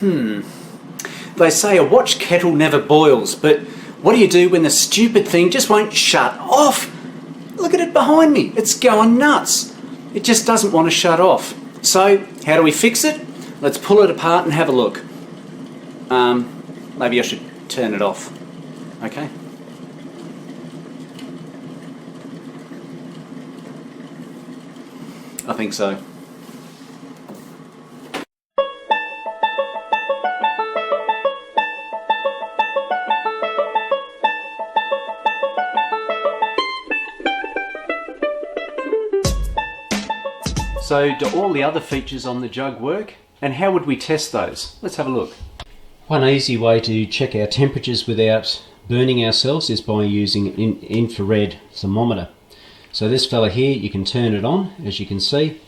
They say a watch kettle never boils, but what do you do when the stupid thing just won't shut off? Look at it behind me, it's going nuts. It just doesn't want to shut off. So, how do we fix it? Let's pull it apart and have a look. Maybe I should turn it off. Okay. I think so. So do all the other features on the jug work? And how would we test those? Let's have a look. One easy way to check our temperatures without burning ourselves is by using an infrared thermometer. So this fella here, you can turn it on, as you can see,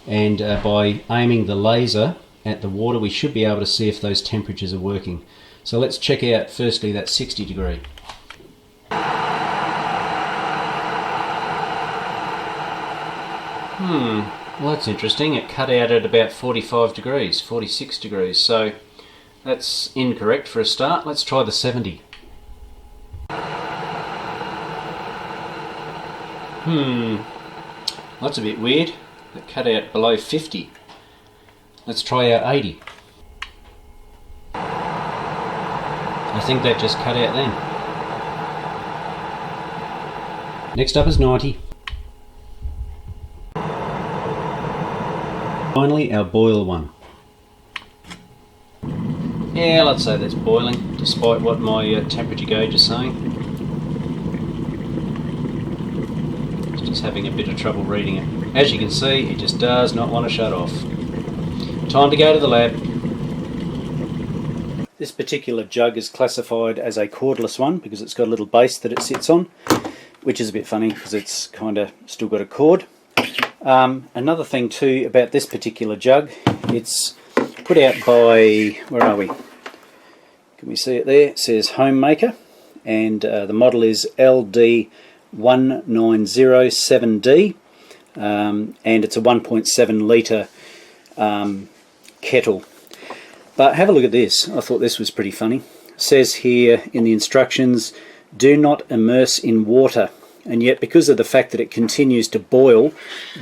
and by aiming the laser at the water we should be able to see if those temperatures are working. So let's check out firstly that 60 degree. Well, that's interesting. It cut out at about 45 degrees, 46 degrees, so that's incorrect for a start. Let's try the 70. That's a bit weird. It cut out below 50. Let's try our 80. I think that just cut out then. Next up is 90. Finally, our boil one. Yeah, let's say that's boiling, despite what my temperature gauge is saying. It's just having a bit of trouble reading it. As you can see, it just does not want to shut off. Time to go to the lab. This particular jug is classified as a cordless one because it's got a little base that it sits on, which is a bit funny because it's kind of still got a cord. Another thing too about this particular jug, it's put out by, where are we? Can we see it there? It says Homemaker, and the model is LD1907D, and it's a 1.7 litre kettle. But have a look at this. I thought this was pretty funny. It says here in the instructions, do not immerse in water. And yet, because of the fact that it continues to boil,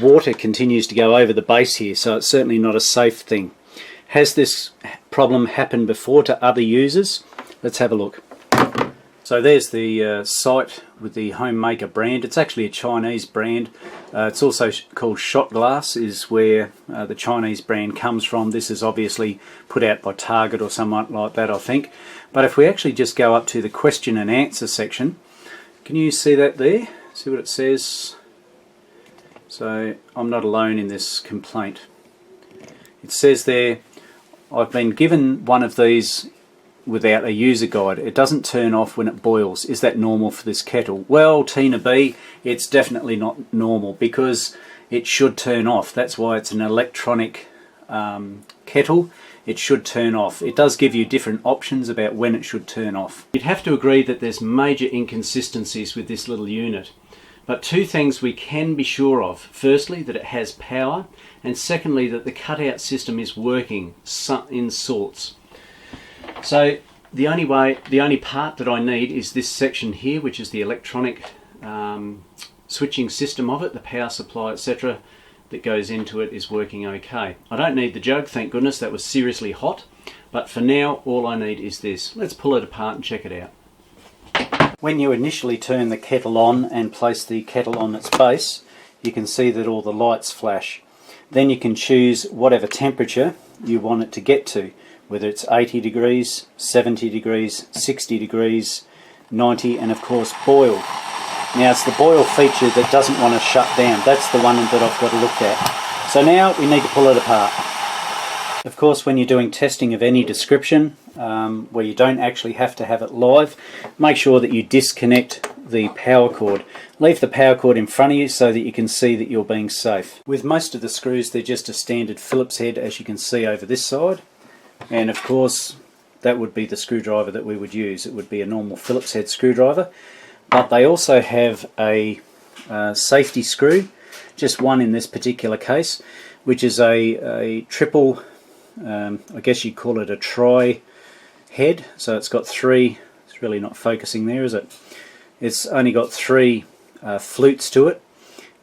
water continues to go over the base here, so it's certainly not a safe thing. Has this problem happened before to other users? Let's have a look. So there's the site with the Homemaker brand. It's actually a Chinese brand. It's also called Shot Glass, is where the Chinese brand comes from. This is obviously put out by Target or someone like that, I think. But if we actually just go up to the question and answer section, can you see that there? See what it says? So I'm not alone in this complaint. It says there, I've been given one of these without a user guide. It doesn't turn off when it boils. Is that normal for this kettle? Well, Tina B, it's definitely not normal because it should turn off. That's why it's an electronic kettle. It should turn off. It does give you different options about when it should turn off. You'd have to agree that there's major inconsistencies with this little unit. But two things we can be sure of. Firstly, that it has power, and secondly, that the cutout system is working in sorts. So the only part that I need is this section here, which is the electronic switching system of it, the power supply, etc. that goes into it is working okay. I don't need the jug, thank goodness, that was seriously hot, but for now all I need is this. Let's pull it apart and check it out. When you initially turn the kettle on and place the kettle on its base, you can see that all the lights flash. Then you can choose whatever temperature you want it to get to, whether it's 80 degrees, 70 degrees, 60 degrees, 90, and of course boil. Now it's the boil feature that doesn't want to shut down. That's the one that I've got to look at. So now we need to pull it apart. Of course, when you're doing testing of any description, where you don't actually have to have it live, make sure that you disconnect the power cord. Leave the power cord in front of you so that you can see that you're being safe. With most of the screws, they're just a standard Phillips head, as you can see over this side. And of course, that would be the screwdriver that we would use. It would be a normal Phillips head screwdriver. But they also have a safety screw, just one in this particular case, which is a triple I guess you'd call it a tri head, so it's got three. It's really not focusing there, is it? It's only got three flutes to it,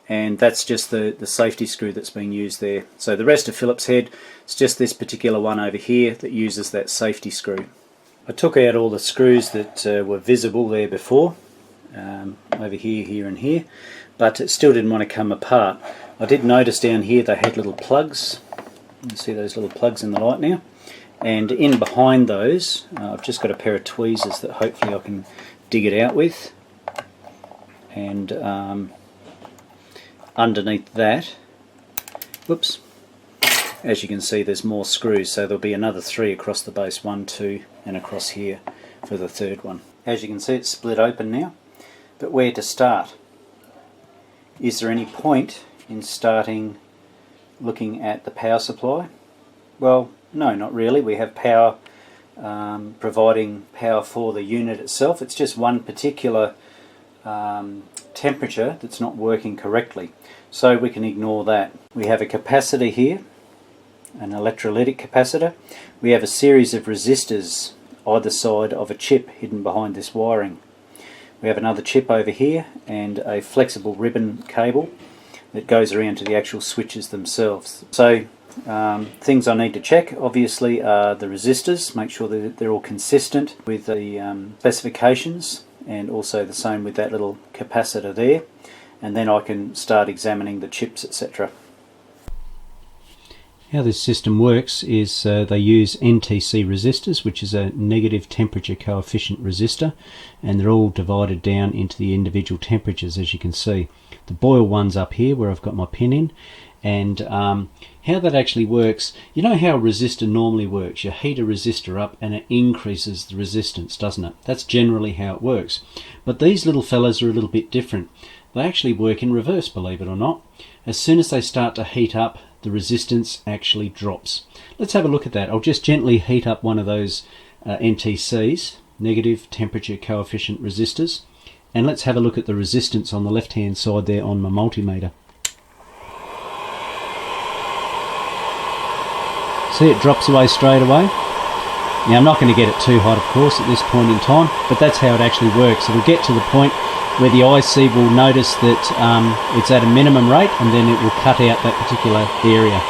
and that's just the safety screw that's being used there. So the rest of Phillips head, it's just this particular one over here that uses that safety screw. I took out all the screws that were visible there before, over here, here and here, but it still didn't want to come apart. I did notice down here they had little plugs. You can see those little plugs in the light now, and in behind those I've just got a pair of tweezers that hopefully I can dig it out with, and underneath that, whoops, as you can see there's more screws, so there'll be another 3 across the base, 1, 2 and across here for the third one. As you can see, it's split open now, but where to start? Is there any point in starting looking at the power supply? Well, no, not really. We have power providing power for the unit itself. It's just one particular temperature that's not working correctly, so we can ignore that. We have a capacitor here, an electrolytic capacitor. We have a series of resistors either side of a chip hidden behind this wiring. We have another chip over here and a flexible ribbon cable that goes around to the actual switches themselves. So things I need to check obviously are the resistors, make sure that they're all consistent with the specifications, and also the same with that little capacitor there, and then I can start examining the chips, etc. How this system works is they use NTC resistors, which is a negative temperature coefficient resistor, and they're all divided down into the individual temperatures, as you can see. The boil one's up here where I've got my pin in, and how that actually works, you know how a resistor normally works. You heat a resistor up and it increases the resistance, doesn't it? That's generally how it works. But these little fellas are a little bit different. They actually work in reverse, believe it or not. As soon as they start to heat up, the resistance actually drops. Let's have a look at that. I'll just gently heat up one of those NTCs, negative temperature coefficient resistors, and let's have a look at the resistance on the left hand side there on my multimeter. See, it drops away straight away. Now I'm not going to get it too hot, of course, at this point in time, but that's how it actually works. It'll get to the point where the IC will notice that it's at a minimum rate, and then it will cut out that particular area.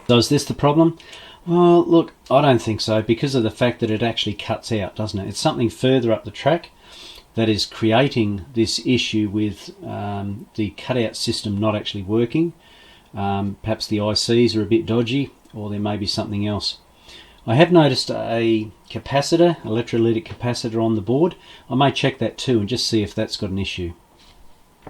So is this the problem? Well, look, I don't think so, because of the fact that it actually cuts out, doesn't it? It's something further up the track that is creating this issue with the cutout system not actually working. Perhaps the ICs are a bit dodgy, or there may be something else. I have noticed a capacitor, electrolytic capacitor on the board. I may check that too and just see if that's got an issue.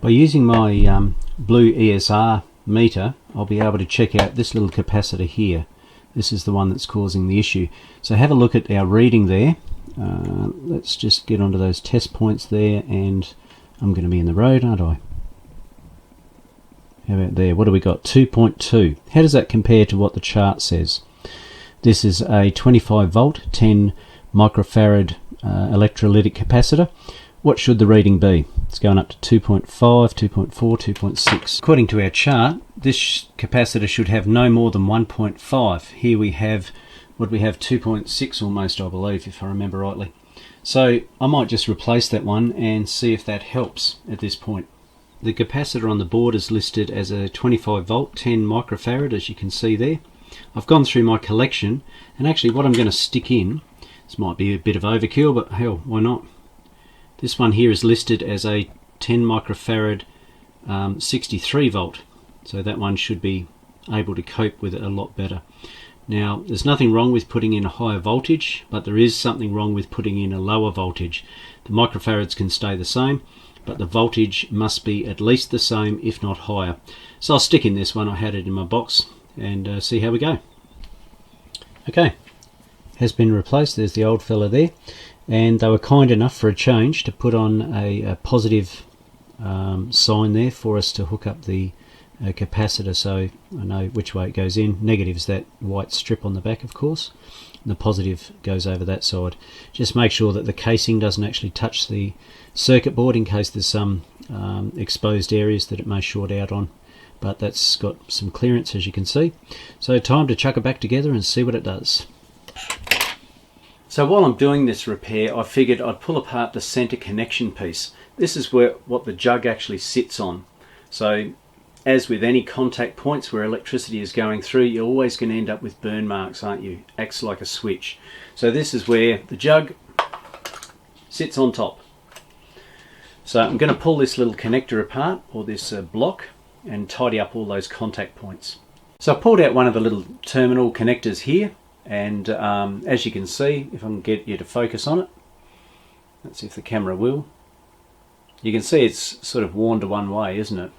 By using my blue ESR meter, I'll be able to check out this little capacitor here. This is the one that's causing the issue. So have a look at our reading there. Let's just get onto those test points there, and I'm going to be in the road, aren't I? How about there? What do we got? 2.2. How does that compare to what the chart says? This is a 25 volt, 10 microfarad electrolytic capacitor. What should the reading be? It's going up to 2.5, 2.4, 2.6. According to our chart, this capacitor should have no more than 1.5. Here we have, what we have, 2.6 almost, I believe, if I remember rightly. So I might just replace that one and see if that helps at this point. The capacitor on the board is listed as a 25 volt, 10 microfarad, as you can see there. I've gone through my collection, and actually what I'm going to stick in, this might be a bit of overkill, but hell, why not? This one here is listed as a 10 microfarad 63 volt, so that one should be able to cope with it a lot better. Now, there's nothing wrong with putting in a higher voltage, but there is something wrong with putting in a lower voltage. The microfarads can stay the same, but the voltage must be at least the same, if not higher. So I'll stick in this one. I had it in my box, and see how we go. Okay, has been replaced. There's the old fella there, and they were kind enough for a change to put on a positive sign there for us to hook up the capacitor, so I know which way it goes in. Negative is that white strip on the back, of course, and the positive goes over that side. Just make sure that the casing doesn't actually touch the circuit board in case there's some exposed areas that it may short out on. but that's got some clearance, as you can see. So time to chuck it back together and see what it does. So while I'm doing this repair, I figured I'd pull apart the center connection piece. This is what the jug actually sits on. So as with any contact points where electricity is going through, you're always going to end up with burn marks, aren't you? Acts like a switch. So this is where the jug sits on top. So I'm going to pull this little connector apart, or this block, and tidy up all those contact points. So I pulled out one of the little terminal connectors here, and as you can see, if I can get you to focus on it, let's see if the camera will, you can see it's sort of worn to one way, isn't it?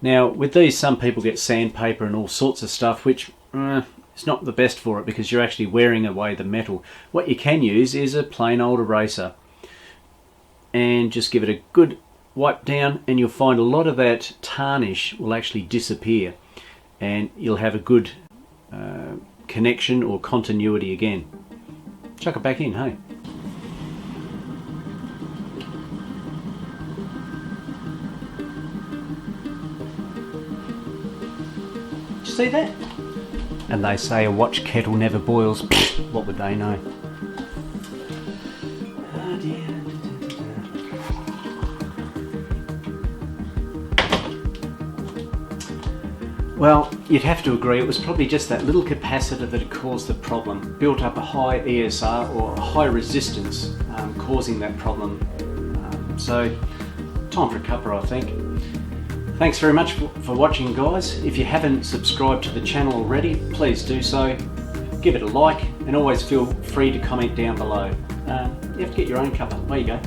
Now with these, some people get sandpaper and all sorts of stuff, which it's not the best for it because you're actually wearing away the metal. What you can use is a plain old eraser and just give it a good wipe down, and you'll find a lot of that tarnish will actually disappear, and you'll have a good connection or continuity again. Chuck it back in, hey. Did you see that? And they say a watch kettle never boils. What would they know? Oh dear. Well, you'd have to agree it was probably just that little capacitor that had caused the problem, built up a high ESR or a high resistance, causing that problem. So, time for a cuppa, I think. Thanks very much for watching, guys. If you haven't subscribed to the channel already, please do so. Give it a like, and always feel free to comment down below. You have to get your own cuppa. There you go.